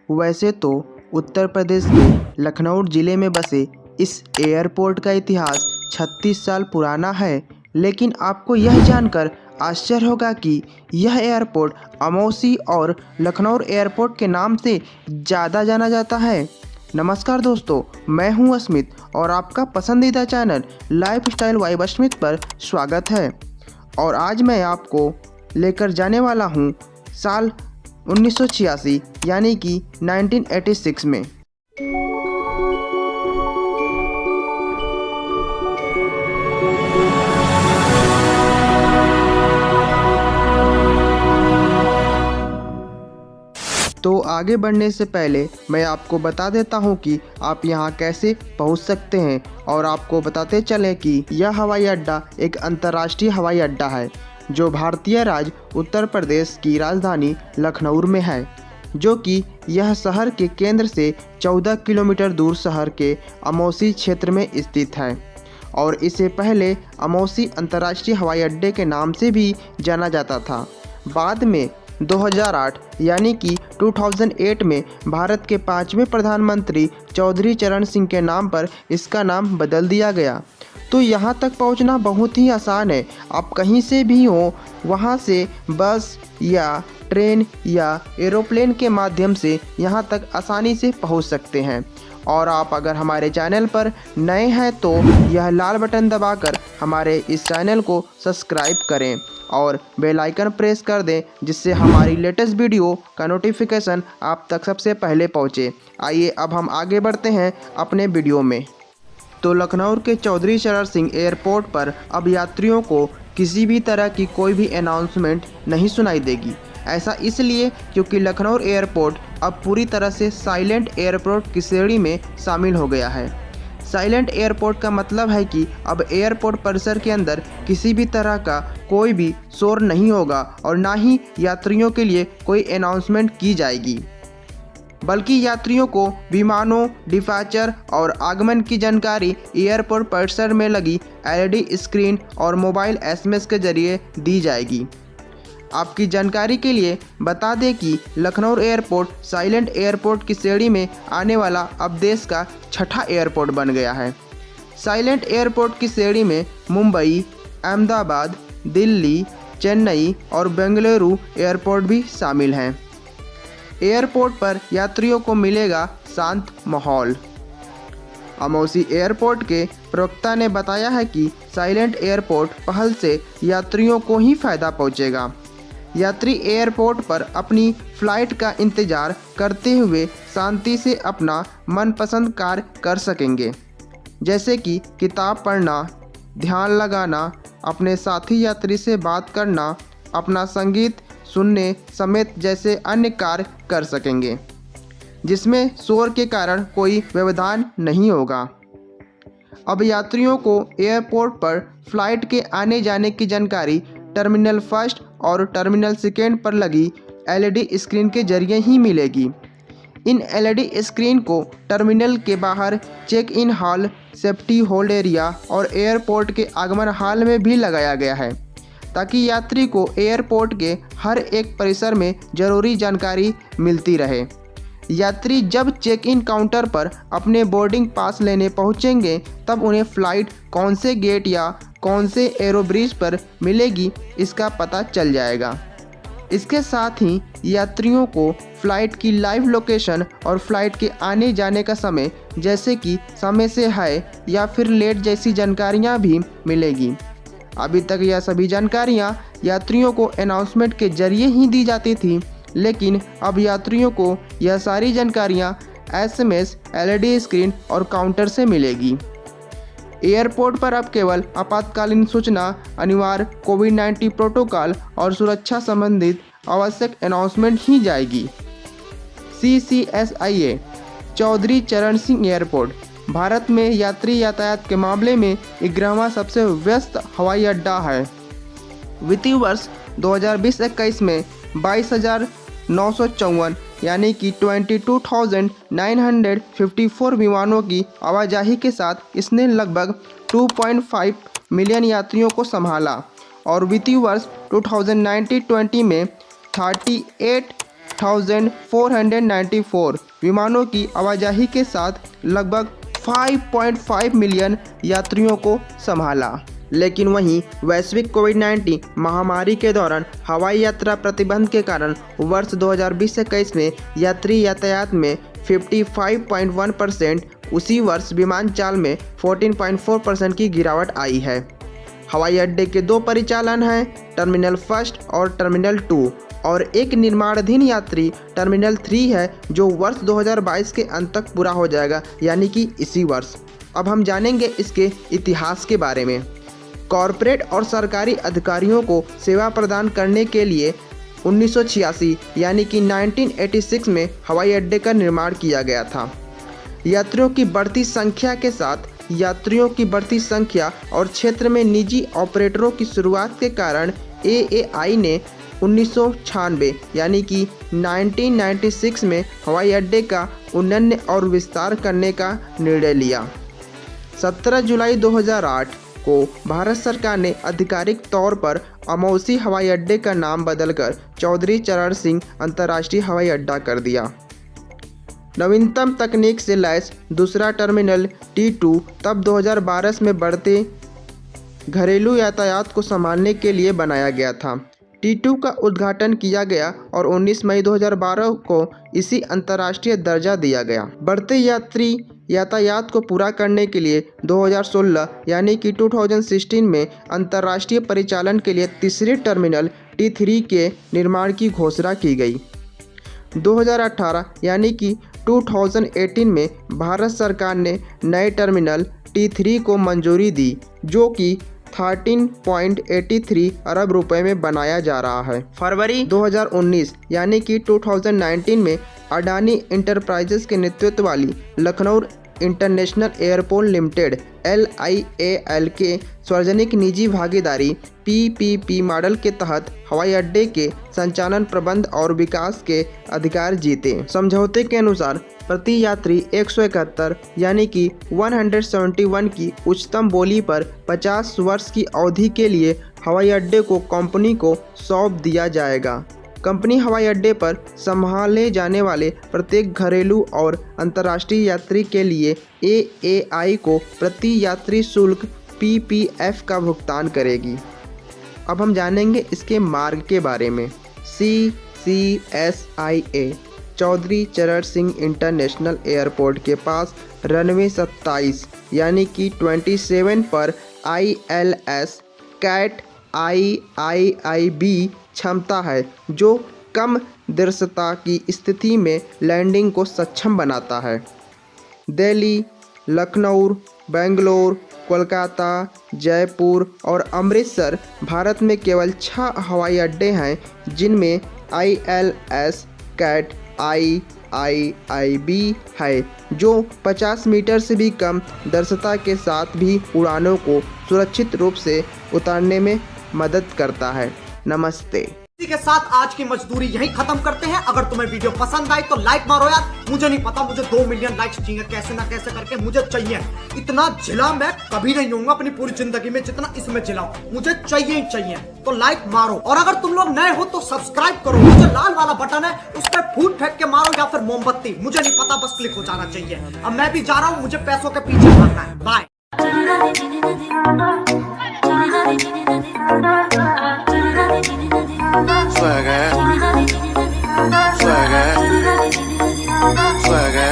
वैसे तो उत्तर प्रदेश के लखनऊ ज़िले में बसे इस एयरपोर्ट का इतिहास 36 साल पुराना है, लेकिन आपको यह जानकर आश्चर्य होगा कि यह एयरपोर्ट अमौसी और लखनऊ एयरपोर्ट के नाम से ज़्यादा जाना जाता है। नमस्कार दोस्तों, मैं हूं अस्मित और आपका पसंदीदा चैनल लाइफस्टाइल वाइब अस्मित पर स्वागत है। और आज मैं आपको लेकर जाने वाला हूं साल 1986 यानी कि 1986 में। तो आगे बढ़ने से पहले मैं आपको बता देता हूं कि आप यहां कैसे पहुंच सकते हैं, और आपको बताते चलें कि यह हवाई अड्डा एक अंतर्राष्ट्रीय हवाई अड्डा है जो भारतीय राज्य उत्तर प्रदेश की राजधानी लखनऊ में है, जो कि यह शहर के केंद्र से 14 किलोमीटर दूर शहर के अमौसी क्षेत्र में स्थित है। और इसे पहले अमौसी अंतर्राष्ट्रीय हवाई अड्डे के नाम से भी जाना जाता था। बाद में 2008 यानी कि 2008 में भारत के 5वें प्रधानमंत्री चौधरी चरण सिंह के नाम पर इसका नाम बदल दिया गया। तो यहाँ तक पहुँचना बहुत ही आसान है। आप कहीं से भी हो, वहाँ से बस या ट्रेन या एरोप्लेन के माध्यम से यहाँ तक आसानी से पहुँच सकते हैं। और आप अगर हमारे चैनल पर नए हैं तो यह लाल बटन दबाकर हमारे इस चैनल को सब्सक्राइब करें और बेल आइकन प्रेस कर दें, जिससे हमारी लेटेस्ट वीडियो का नोटिफिकेशन आप तक सबसे पहले पहुंचे। आइए अब हम आगे बढ़ते हैं अपने वीडियो में। तो लखनऊ के चौधरी चरण सिंह एयरपोर्ट पर अब यात्रियों को किसी भी तरह की कोई भी अनाउंसमेंट नहीं सुनाई देगी। ऐसा इसलिए क्योंकि लखनऊ एयरपोर्ट अब पूरी तरह से साइलेंट एयरपोर्ट की श्रेणी में शामिल हो गया है। साइलेंट एयरपोर्ट का मतलब है कि अब एयरपोर्ट परिसर के अंदर किसी भी तरह का कोई भी शोर नहीं होगा और ना ही यात्रियों के लिए कोई अनाउंसमेंट की जाएगी, बल्कि यात्रियों को विमानों, डिपार्चर और आगमन की जानकारी एयरपोर्ट परिसर में लगी LED स्क्रीन और मोबाइल SMS के जरिए दी जाएगी। आपकी जानकारी के लिए बता दें कि लखनऊ एयरपोर्ट साइलेंट एयरपोर्ट की श्रेणी में आने वाला अब देश का 6ठा एयरपोर्ट बन गया है। साइलेंट एयरपोर्ट की श्रेणी में मुंबई, अहमदाबाद, दिल्ली, चेन्नई और बेंगलुरु एयरपोर्ट भी शामिल हैं। एयरपोर्ट पर यात्रियों को मिलेगा शांत माहौल। अमौसी एयरपोर्ट के प्रवक्ता ने बताया है कि साइलेंट एयरपोर्ट पहल से यात्रियों को ही फायदा पहुंचेगा। यात्री एयरपोर्ट पर अपनी फ़्लाइट का इंतज़ार करते हुए शांति से अपना मनपसंद कार्य कर सकेंगे, जैसे कि किताब पढ़ना, ध्यान लगाना, अपने साथी यात्री से बात करना, अपना संगीत सुनने समेत जैसे अन्य कार्य कर सकेंगे, जिसमें शोर के कारण कोई व्यवधान नहीं होगा। अब यात्रियों को एयरपोर्ट पर फ्लाइट के आने जाने की जानकारी टर्मिनल फर्स्ट और टर्मिनल सेकेंड पर लगी LED स्क्रीन के जरिए ही मिलेगी। इन LED स्क्रीन को टर्मिनल के बाहर check in hall, safety hold area और एयरपोर्ट के आगमन हॉल में भी लगाया गया है, ताकि यात्री को एयरपोर्ट के हर एक परिसर में ज़रूरी जानकारी मिलती रहे। यात्री जब चेक इन काउंटर पर अपने बोर्डिंग पास लेने पहुंचेंगे, तब उन्हें फ़्लाइट कौन से गेट या कौन से एरोब्रिज पर मिलेगी इसका पता चल जाएगा। इसके साथ ही यात्रियों को फ़्लाइट की लाइव लोकेशन और फ़्लाइट के आने जाने का समय, जैसे कि समय से है या फिर लेट जैसी जानकारियां भी मिलेगी। अभी तक यह सभी जानकारियां यात्रियों को अनाउंसमेंट के जरिए ही दी जाती थी, लेकिन अब यात्रियों को यह सारी जानकारियां SMS, LED स्क्रीन और काउंटर से मिलेगी। एयरपोर्ट पर अब केवल आपातकालीन सूचना, अनिवार्य कोविड-19 प्रोटोकॉल और सुरक्षा संबंधित आवश्यक अनाउंसमेंट ही जाएगी। CCSIA चौधरी चरण सिंह एयरपोर्ट भारत में यात्री यातायात के मामले में 11वां सबसे व्यस्त हवाई अड्डा है। वित्तीय वर्ष 2020-21 में 22,954 यानी कि 22,954 विमानों की आवाजाही के साथ इसने लगभग 2.5 मिलियन यात्रियों को संभाला और वित्तीय वर्ष 2019-20 में 38 5,494 विमानों की आवाजाही के साथ लगभग 5.5 मिलियन यात्रियों को संभाला। लेकिन वहीं वैश्विक कोविड-19 महामारी के दौरान हवाई यात्रा प्रतिबंध के कारण वर्ष 2020-21 में यात्री यातायात में 55.1%, उसी वर्ष विमान चाल में 14.4% की गिरावट आई है। हवाई अड्डे के 2 परिचालन हैं, टर्मिनल फर्स्ट और टर्मिनल 2, और एक निर्माणाधीन यात्री टर्मिनल 3 है जो वर्ष 2022 के अंत तक पूरा हो जाएगा, यानी कि इसी वर्ष। अब हम जानेंगे इसके इतिहास के बारे में। कॉरपोरेट और सरकारी अधिकारियों को सेवा प्रदान करने के लिए 1986 यानी कि 1986 में हवाई अड्डे का निर्माण किया गया था। यात्रियों की बढ़ती संख्या और क्षेत्र में निजी ऑपरेटरों की शुरुआत के कारण AAI ने 1996 यानी कि 1996 में हवाई अड्डे का उन्नयन और विस्तार करने का निर्णय लिया। 17 जुलाई 2008 को भारत सरकार ने आधिकारिक तौर पर अमौसी हवाई अड्डे का नाम बदलकर चौधरी चरण सिंह अंतर्राष्ट्रीय हवाई अड्डा कर दिया। नवीनतम तकनीक से लैस दूसरा टर्मिनल T2 तब 2012 में बढ़ते घरेलू यातायात को संभालने के लिए बनाया गया था। T2 का उद्घाटन किया गया और 19 मई 2012 को इसी अंतर्राष्ट्रीय दर्जा दिया गया। बढ़ते यात्री यातायात को पूरा करने के लिए 2016 यानी कि 2016 में अंतर्राष्ट्रीय परिचालन के लिए तीसरे टर्मिनल T3 के निर्माण की घोषणा की गई। 2018 यानी कि 2018 में भारत सरकार ने नए टर्मिनल T3 को मंजूरी दी, जो कि 13.83 अरब रुपए में बनाया जा रहा है। फरवरी 2019 यानी कि 2019 में अडानी इंटरप्राइजेस के नेतृत्व वाली Lucknow international airport limited LIAL के सार्वजनिक निजी भागीदारी PPP मॉडल के तहत हवाई अड्डे के संचालन, प्रबंध और विकास के अधिकार जीते। समझौते के अनुसार प्रति यात्री 171 यानी कि 171 की उच्चतम बोली पर 50 वर्ष की अवधि के लिए हवाई अड्डे को कंपनी को सौंप दिया जाएगा। कंपनी हवाई अड्डे पर संभाले जाने वाले प्रत्येक घरेलू और अंतर्राष्ट्रीय यात्री के लिए AAI को प्रति यात्री शुल्क PPF का भुगतान करेगी। अब हम जानेंगे इसके मार्ग के बारे में। CCSIA चौधरी चरण सिंह इंटरनेशनल एयरपोर्ट के पास रनवे 27 यानी कि 27 पर ILS कैट IIIB क्षमता है, जो कम दृश्यता की स्थिति में लैंडिंग को सक्षम बनाता है। दिल्ली, लखनऊ, बेंगलोर, कोलकाता, जयपुर और अमृतसर भारत में केवल 6 हवाई अड्डे हैं जिनमें ILS कैट IIIB है, जो 50 मीटर से भी कम दृश्यता के साथ भी उड़ानों को सुरक्षित रूप से उतारने में मदद करता है। नमस्ते। इसी के साथ आज की मजदूरी यहीं खत्म करते हैं। अगर तुम्हें वीडियो पसंद आई तो लाइक मारो यार। मुझे नहीं पता, मुझे 2 मिलियन लाइक्स चाहिए, कैसे ना कैसे करके मुझे चाहिए। इतना जिला मैं कभी नहीं होऊंगा अपनी पूरी जिंदगी में जितना इसमें जिलाऊं। मुझे चाहिए ही चाहिए, तो लाइक मारो। और अगर तुम लोग नए हो तो सब्सक्राइब करो। जो लाल वाला बटन है उस पर फूट फेंक के मारो या फिर मोमबत्ती, मुझे नहीं पता, बस क्लिक हो जाना चाहिए। अब मैं भी जा रहा हूँ, मुझे पैसों के पीछे भागना है। बाय। Swagger, swagger, swagger.